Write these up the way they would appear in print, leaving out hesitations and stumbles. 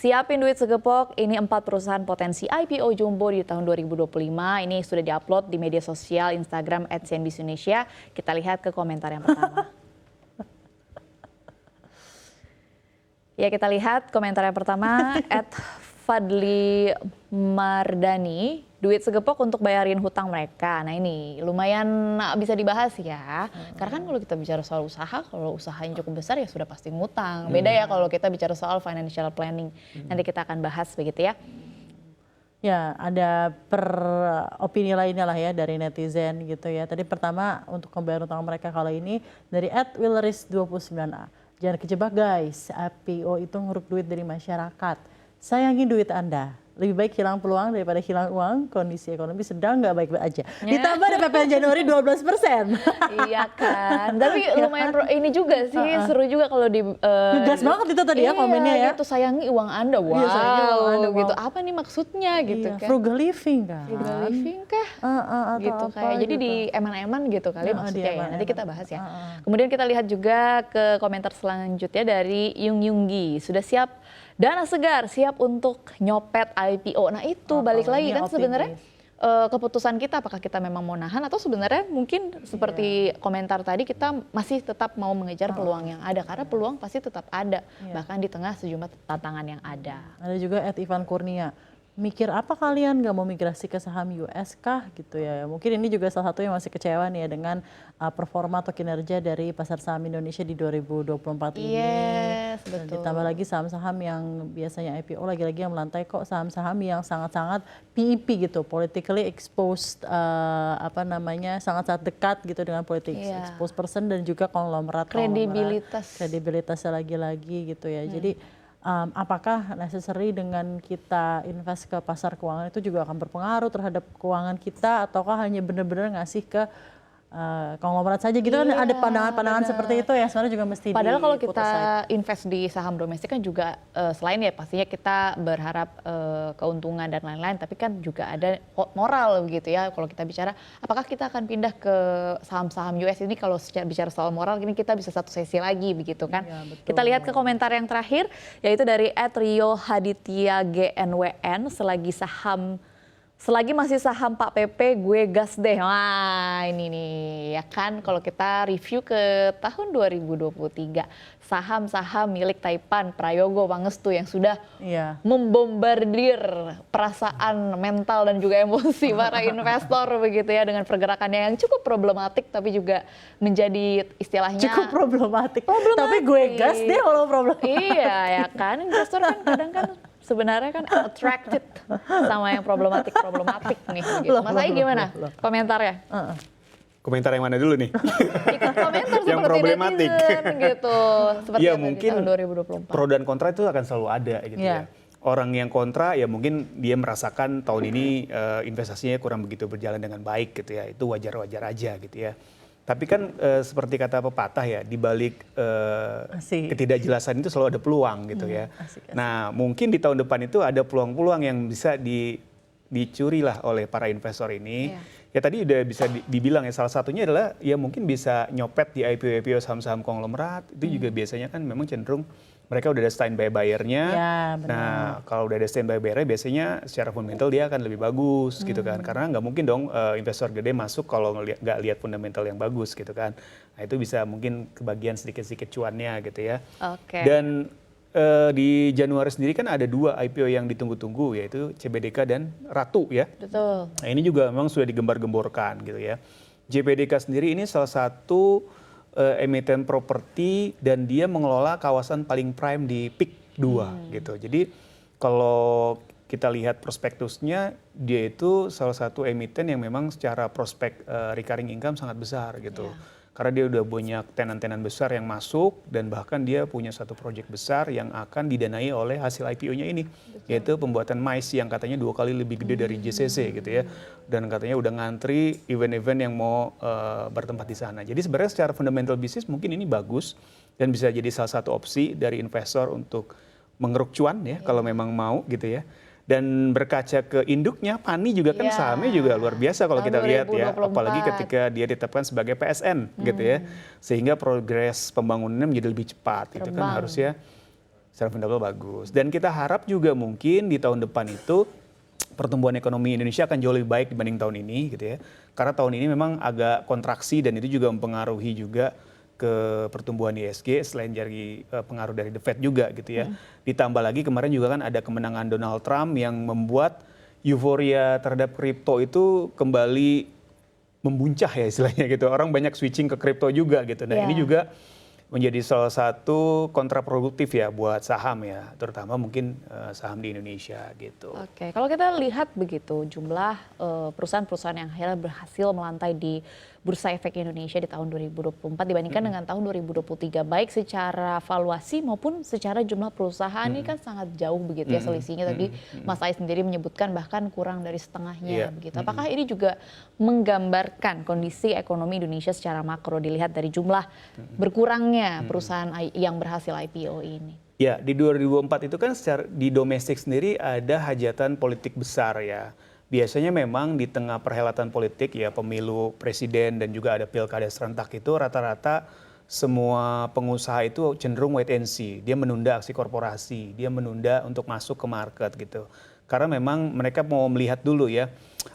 Siapin duit segepok, ini 4 perusahaan potensi IPO jumbo di tahun 2025. Ini sudah diupload di media sosial Instagram @cnbc-indonesia. Kita lihat ke komentar yang pertama. Ya, kita lihat komentar yang pertama, @Fadli Mardani, duit segepok untuk bayarin hutang mereka. Nah ini lumayan bisa dibahas ya. Karena kan kalau kita bicara soal usaha, kalau usahanya cukup besar ya sudah pasti ngutang. Beda ya kalau kita bicara soal financial planning. Nanti kita akan bahas begitu ya. Ya, ada opini lainnya lah ya dari netizen gitu ya. Tadi pertama untuk membayar utang mereka kali ini dari @Willeris29A. Jangan kejebak guys, IPO itu nguruk duit dari masyarakat. Sayangi duit Anda. Lebih baik hilang peluang daripada hilang uang, kondisi ekonomi sedang nggak baik-baik aja. Ditambah ada PPN Januari 12%. Iya kan, tapi lumayan ini juga sih, seru juga kalau di... Ngegas banget itu tadi ya komennya ya. Gitu, sayangi uang Anda, wow, iya, sayangi uang Anda, gitu. Apa nih maksudnya gitu kan. Frugal living kan. Frugal living kah? Gitu kayak, jadi gitu. Di eman-eman gitu kali maksudnya ya, nanti kita bahas ya. Kemudian kita lihat juga ke komentar selanjutnya dari Yung Yunggi, sudah siap dana segar, siap untuk nyopet IPO. Nah itu balik lagi kan sebenarnya keputusan kita apakah kita memang mau nahan atau sebenarnya mungkin seperti komentar tadi kita masih tetap mau mengejar peluang yang ada karena peluang pasti tetap ada bahkan di tengah sejumlah tantangan yang ada. Ada juga @Ivan Kurnia. Mikir apa kalian nggak mau migrasi ke saham US kah gitu ya. Mungkin ini juga salah satu yang masih kecewa nih ya dengan performa atau kinerja dari pasar saham Indonesia di 2024 ini. Yes, betul. Ditambah lagi saham-saham yang biasanya IPO lagi-lagi yang melantai kok saham-saham yang sangat-sangat PEP gitu, politically exposed sangat-sangat dekat gitu dengan politik exposed person dan juga konglomerat. Kredibilitasnya lagi-lagi gitu ya. Jadi apakah necessary dengan kita invest ke pasar keuangan itu juga akan berpengaruh terhadap keuangan kita ataukah hanya benar-benar ngasih ke konglomerat saja gitu kan ada pandangan-pandangan seperti itu ya sebenarnya juga mesti padahal kalau kita invest di saham domestik kan juga selain ya pastinya kita berharap keuntungan dan lain-lain tapi kan juga ada moral begitu ya kalau kita bicara apakah kita akan pindah ke saham-saham US ini kalau bicara soal moral ini kita bisa satu sesi lagi begitu kan ya, kita lihat ke komentar yang terakhir yaitu dari @Rio_Haditya_GNWN selagi masih saham Pak PP, gue gas deh. Wah ini nih ya kan kalau kita review ke tahun 2023 saham-saham milik Taipan, Prayogo, Pangestu yang sudah membombardir perasaan mental dan juga emosi para investor begitu ya dengan pergerakannya yang cukup problematik tapi juga menjadi istilahnya cukup problematik. Tapi gue gas deh kalau problematik. Iya ya kan investor kan kadang kan sebenarnya kan attracted sama yang problematik nih. Gitu. Mas Ai gimana komentarnya? Komentar yang mana dulu nih? Ikut komentar yang problematik gitu. Seperti ya mungkin tahun 2024. Pro dan kontra itu akan selalu ada gitu ya. Orang yang kontra ya mungkin dia merasakan tahun ini investasinya kurang begitu berjalan dengan baik gitu ya. Itu wajar-wajar aja gitu ya. Tapi kan seperti kata pepatah ya, di balik ketidakjelasan itu selalu ada peluang gitu ya. Nah mungkin di tahun depan itu ada peluang-peluang yang bisa dicuri lah oleh para investor ini. Ya tadi udah bisa dibilang ya salah satunya adalah ya mungkin bisa nyopet di IPO saham-saham konglomerat. Itu juga biasanya kan memang cenderung mereka udah ada standby buyer-nya. Nah, kalau udah ada standby buyer-nya biasanya secara fundamental dia akan lebih bagus gitu kan. Karena nggak mungkin dong investor gede masuk kalau nggak lihat fundamental yang bagus gitu kan. Nah, itu bisa mungkin kebagian sedikit-sedikit cuannya gitu ya. Dan di Januari sendiri kan ada 2 IPO yang ditunggu-tunggu yaitu CBDK dan Ratu ya. Betul. Nah, ini juga memang sudah digembar-gemborkan gitu ya. CBDK sendiri ini salah satu emiten properti dan dia mengelola kawasan paling prime di PIK 2 gitu. Jadi kalau kita lihat prospektusnya dia itu salah satu emiten yang memang secara prospek recurring income sangat besar gitu. Karena dia udah banyak tenan-tenan besar yang masuk dan bahkan dia punya satu proyek besar yang akan didanai oleh hasil IPO-nya ini. Yaitu pembuatan MICE yang katanya 2 kali lebih gede dari JCC gitu ya. Dan katanya udah ngantri event-event yang mau bertempat di sana. Jadi sebenarnya secara fundamental bisnis mungkin ini bagus dan bisa jadi salah satu opsi dari investor untuk mengeruk cuan ya kalau memang mau gitu ya. Dan berkaca ke induknya, Pani juga kan sahamnya juga luar biasa kalau kita lihat ya. Apalagi ketika dia ditetapkan sebagai PSN gitu ya. Sehingga progres pembangunannya menjadi lebih cepat. Itu kan harusnya Secara fundamental bagus. Dan kita harap juga mungkin di tahun depan itu pertumbuhan ekonomi Indonesia akan jauh lebih baik dibanding tahun ini gitu ya. Karena tahun ini memang agak kontraksi dan itu juga mempengaruhi juga ke pertumbuhan ISG selain dari pengaruh dari The Fed juga gitu ya. Ditambah lagi kemarin juga kan ada kemenangan Donald Trump yang membuat euforia terhadap kripto itu kembali membuncah ya istilahnya gitu. Orang banyak switching ke kripto juga gitu. Nah ini juga menjadi salah satu kontraproduktif ya buat saham ya, terutama mungkin saham di Indonesia gitu. Oke, kalau kita lihat begitu jumlah perusahaan-perusahaan yang akhirnya berhasil melantai di Bursa Efek Indonesia di tahun 2024 dibandingkan dengan tahun 2023, baik secara valuasi maupun secara jumlah perusahaan ini kan sangat jauh begitu ya selisihnya. Tadi Mas Ais sendiri menyebutkan bahkan kurang dari setengahnya begitu. Apakah ini juga menggambarkan kondisi ekonomi Indonesia secara makro dilihat dari jumlah berkurangnya perusahaan yang berhasil IPO ini? Ya, di 2024 itu kan secara di domestik sendiri ada hajatan politik besar ya. Biasanya memang di tengah perhelatan politik ya pemilu presiden dan juga ada pilkada serentak itu rata-rata semua pengusaha itu cenderung wait and see. Dia menunda aksi korporasi, dia menunda untuk masuk ke market gitu. Karena memang mereka mau melihat dulu ya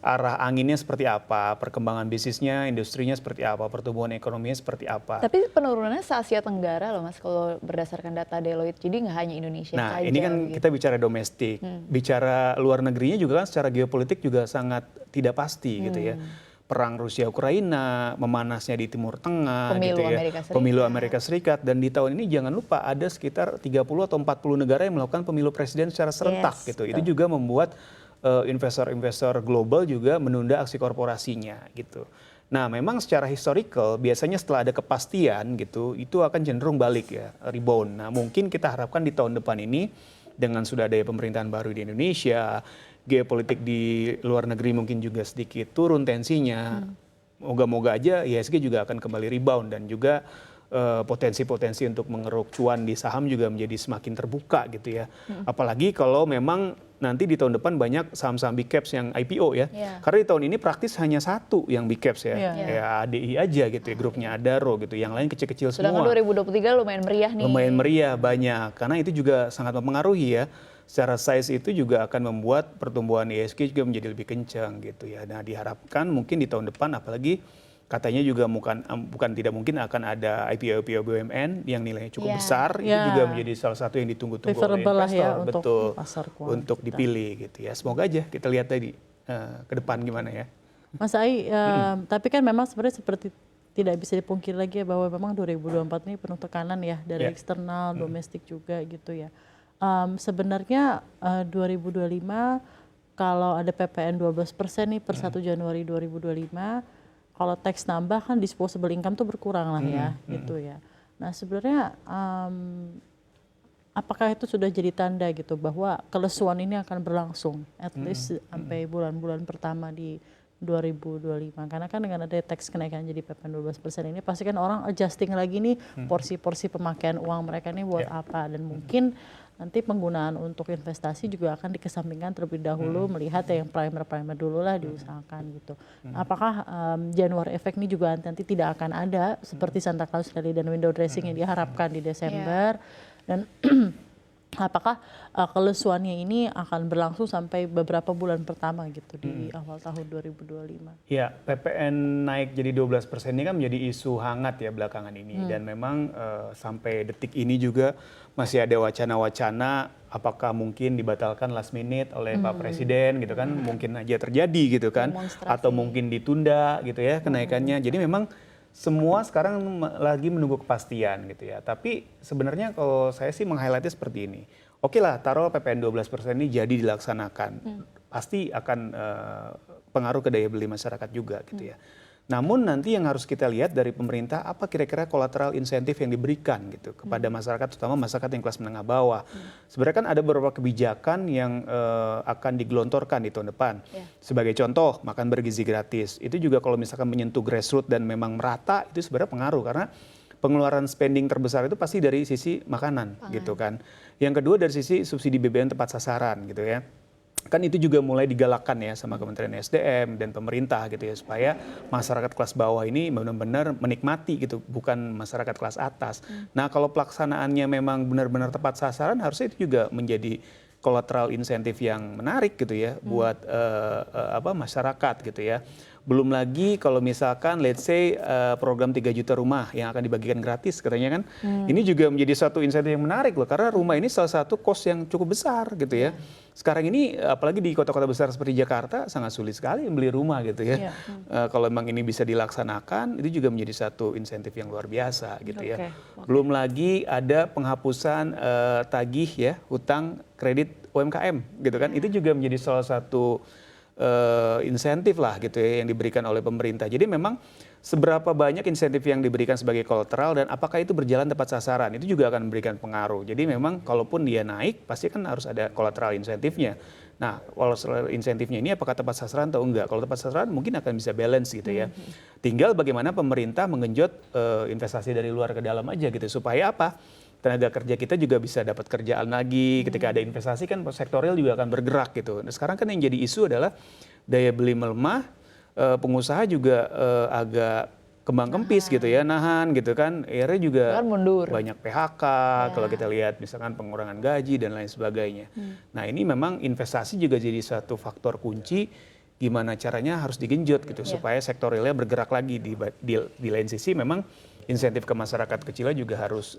arah anginnya seperti apa, perkembangan bisnisnya, industrinya seperti apa, pertumbuhan ekonominya seperti apa. Tapi penurunannya se-Asia Tenggara loh Mas kalau berdasarkan data Deloitte, jadi nggak hanya Indonesia saja. Nah ini kan gitu. kita bicara domestik, bicara luar negerinya juga kan secara geopolitik juga sangat tidak pasti gitu ya. Perang Rusia-Ukraina, memanasnya di Timur Tengah, Pemilu gitu ya. Amerika Serikat. Pemilu Amerika Serikat. Dan di tahun ini jangan lupa ada sekitar 30 atau 40 negara yang melakukan pemilu presiden secara serentak gitu. Itu juga membuat investor-investor global juga menunda aksi korporasinya gitu. Nah memang secara historical biasanya setelah ada kepastian gitu, itu akan cenderung balik ya, rebound. Nah mungkin kita harapkan di tahun depan ini dengan sudah ada pemerintahan baru di Indonesia, geopolitik di luar negeri mungkin juga sedikit turun tensinya. Moga-moga aja ISG juga akan kembali rebound dan juga potensi-potensi untuk mengeruk cuan di saham juga menjadi semakin terbuka gitu ya. Apalagi kalau memang nanti di tahun depan banyak saham-saham big caps yang IPO ya. Karena di tahun ini praktis hanya satu yang big caps ya. Ya ADI aja gitu ya, grupnya Adaro gitu. Yang lain kecil-kecil semua. Sedangkan 2023 lumayan meriah nih. Lumayan meriah banyak. Karena itu juga sangat mempengaruhi ya. Secara size itu juga akan membuat pertumbuhan ISG juga menjadi lebih kencang gitu ya. Nah diharapkan mungkin di tahun depan apalagi katanya juga bukan tidak mungkin akan ada IPO BUMN yang nilainya cukup besar. Itu juga menjadi salah satu yang ditunggu-tunggu oleh investor. Ya, betul, pasar untuk dipilih gitu ya. Semoga aja kita lihat tadi ke depan gimana ya. Mas Ai, tapi kan memang sebenarnya seperti tidak bisa dipungkiri lagi ya bahwa memang 2024 ini penuh tekanan ya dari eksternal, domestik juga gitu ya. Sebenarnya 2025 kalau ada PPN 12% nih per 1 Januari 2025, kalau tax nambah kan disposable income tuh berkurang lah ya gitu ya. Nah sebenarnya apakah itu sudah jadi tanda gitu bahwa kelesuan ini akan berlangsung at least sampai bulan-bulan pertama di 2025, karena kan dengan ada tax kenaikan jadi PPN 12% ini pasti kan orang adjusting lagi nih porsi-porsi pemakaian uang mereka ini buat apa, dan mungkin nanti penggunaan untuk investasi juga akan dikesampingkan terlebih dahulu, melihat yang primer dulu lah diusahakan gitu. Apakah January effect ini juga nanti tidak akan ada seperti Santa Claus Rally dan window dressing yang diharapkan di Desember, dan apakah kelesuannya ini akan berlangsung sampai beberapa bulan pertama gitu di awal tahun 2025? Ya, PPN naik jadi 12% ini kan menjadi isu hangat ya belakangan ini. Dan memang sampai detik ini juga masih ada wacana-wacana apakah mungkin dibatalkan last minute oleh Pak Presiden gitu kan. Mungkin aja terjadi gitu kan. Atau mungkin ditunda gitu ya kenaikannya. Jadi memang semua sekarang lagi menunggu kepastian gitu ya. Tapi sebenarnya kalau saya sih meng-highlightnya seperti ini. Oke lah, taruh PPN 12% ini jadi dilaksanakan. Pasti akan pengaruh ke daya beli masyarakat juga gitu ya. Namun nanti yang harus kita lihat dari pemerintah, apa kira-kira kolateral insentif yang diberikan gitu kepada masyarakat, terutama masyarakat yang kelas menengah bawah. Sebenarnya kan ada beberapa kebijakan yang akan digelontorkan di tahun depan. Sebagai contoh, makan bergizi gratis. Itu juga kalau misalkan menyentuh grassroots dan memang merata, itu sebenarnya pengaruh. Karena pengeluaran spending terbesar itu pasti dari sisi makanan gitu kan. Yang kedua dari sisi subsidi BBM tepat sasaran gitu ya. kan itu juga mulai digalakkan ya sama Kementerian SDM dan pemerintah gitu ya, supaya masyarakat kelas bawah ini benar-benar menikmati gitu, bukan masyarakat kelas atas. Nah kalau pelaksanaannya memang benar-benar tepat sasaran, harusnya itu juga menjadi collateral insentif yang menarik gitu ya buat masyarakat gitu ya. Belum lagi kalau misalkan let's say program 3 juta rumah yang akan dibagikan gratis katanya kan. Ini juga menjadi satu insentif yang menarik loh, karena rumah ini salah satu cost yang cukup besar gitu ya. Sekarang ini apalagi di kota-kota besar seperti Jakarta sangat sulit sekali beli rumah gitu ya. Kalau memang ini bisa dilaksanakan, itu juga menjadi satu insentif yang luar biasa gitu ya. Belum lagi ada penghapusan tagih ya hutang kredit UMKM gitu kan. Itu juga menjadi salah satu insentif lah gitu ya yang diberikan oleh pemerintah. Jadi memang seberapa banyak insentif yang diberikan sebagai kolateral dan apakah itu berjalan tepat sasaran, itu juga akan memberikan pengaruh. Jadi memang kalaupun dia naik pasti kan harus ada kolateral insentifnya. Nah, kalau insentifnya ini apakah tepat sasaran atau enggak? Kalau tepat sasaran mungkin akan bisa balance gitu ya. Tinggal bagaimana pemerintah mengenjot investasi dari luar ke dalam aja gitu, supaya apa? Tenaga kerja kita juga bisa dapat kerjaan lagi. Ketika ada investasi kan sektorial juga akan bergerak gitu. Nah, sekarang kan yang jadi isu adalah daya beli melemah, pengusaha juga agak kembang kempis gitu ya, nahan gitu kan. Akhirnya juga banyak PHK kalau kita lihat misalkan pengurangan gaji dan lain sebagainya. Nah ini memang investasi juga jadi satu faktor kunci gimana caranya harus digenjot gitu supaya sektorialnya bergerak lagi. Di lain sisi memang insentif ke masyarakat kecilnya juga harus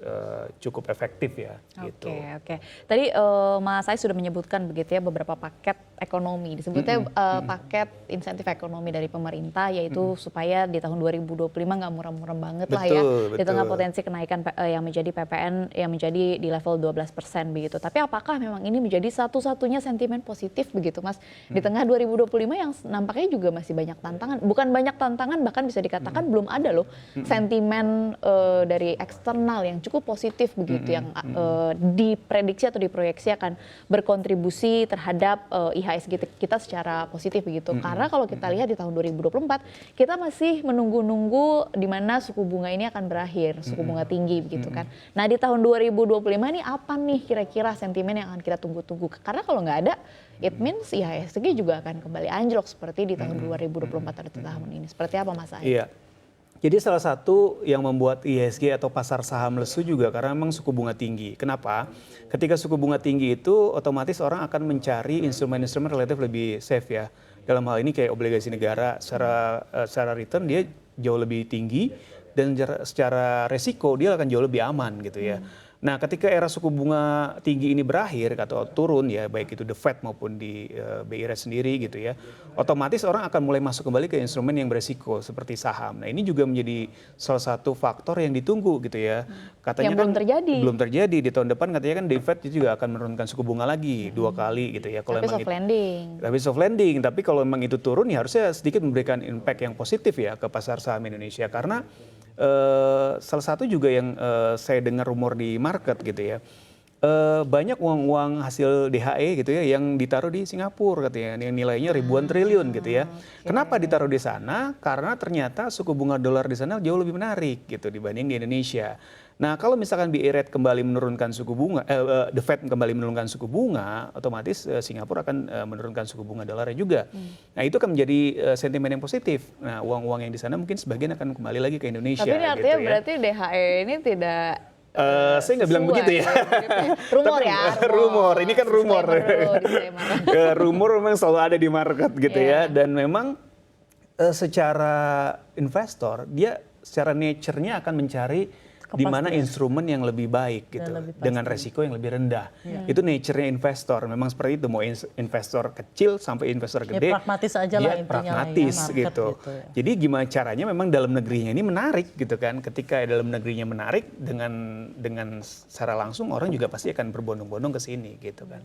cukup efektif ya. Oke. Tadi Mas Sai sudah menyebutkan begitu ya beberapa paket ekonomi. Disebutnya paket insentif ekonomi dari pemerintah, yaitu supaya di tahun 2025 nggak murah-murah banget lah ya. Di tengah potensi kenaikan yang menjadi PPN yang menjadi di level 12% begitu. Tapi apakah memang ini menjadi satu-satunya sentimen positif begitu Mas? Di tengah 2025 yang nampaknya juga masih banyak tantangan. Bukan banyak tantangan, bahkan bisa dikatakan belum ada loh sentimen dari eksternal yang cukup positif begitu yang diprediksi atau diproyeksi akan berkontribusi terhadap IHSG kita secara positif begitu. Karena kalau kita lihat di tahun 2024 kita masih menunggu-nunggu di mana suku bunga ini akan berakhir, suku bunga tinggi begitu kan. Nah di tahun 2025 ini apa nih kira-kira sentimen yang akan kita tunggu-tunggu? Karena kalau nggak ada, it means IHSG juga akan kembali anjlok seperti di tahun 2024 atau tahun ini. Seperti apa Mas Ai? Iya. Jadi salah satu yang membuat IHSG atau pasar saham lesu juga karena memang suku bunga tinggi. Kenapa? Ketika suku bunga tinggi itu otomatis orang akan mencari instrumen-instrumen relatif lebih safe ya. Dalam hal ini kayak obligasi negara secara return dia jauh lebih tinggi dan secara resiko dia akan jauh lebih aman gitu ya. Nah, ketika era suku bunga tinggi ini berakhir atau turun ya, baik itu The Fed maupun di BI Rate sendiri gitu ya, otomatis orang akan mulai masuk kembali ke instrumen yang beresiko seperti saham. Nah, ini juga menjadi salah satu faktor yang ditunggu gitu ya. Katanya yang belum terjadi di tahun depan, katanya kan The Fed juga akan menurunkan suku bunga lagi 2 kali gitu ya. Tapi soft landing. Tapi soft landing, tapi kalau memang itu turun ya harusnya sedikit memberikan impact yang positif ya ke pasar saham Indonesia karena salah satu juga yang saya dengar rumor di market gitu ya, banyak uang-uang hasil DHE gitu ya yang ditaruh di Singapura katanya, yang nilainya ribuan triliun gitu ya. Kenapa ditaruh di sana? Karena ternyata suku bunga dolar di sana jauh lebih menarik gitu dibanding di Indonesia. Nah kalau misalkan BI Rate kembali menurunkan suku bunga, The Fed kembali menurunkan suku bunga, otomatis Singapura akan menurunkan suku bunga dolarnya juga. Nah itu akan menjadi sentimen yang positif. Nah uang-uang yang di sana mungkin sebagian akan kembali lagi ke Indonesia. Tapi ini artinya gitu ya. berarti DHE ini tidak saya nggak bilang begitu ya. Rumor ya. Rumor, ini kan rumor. Rumor memang selalu ada di market gitu ya. Dan memang secara investor, dia secara nature-nya akan mencari di mana instrumen yang lebih baik gitu dengan resiko yang lebih rendah. Itu nature-nya investor. Memang seperti itu, mau investor kecil sampai investor gede. Ya, pragmatis aja lah intinya pragmatis ya, gitu. Ya. Jadi gimana caranya memang dalam negerinya ini menarik gitu kan. Ketika dalam negerinya menarik dengan secara langsung orang juga pasti akan berbondong-bondong ke sini gitu kan.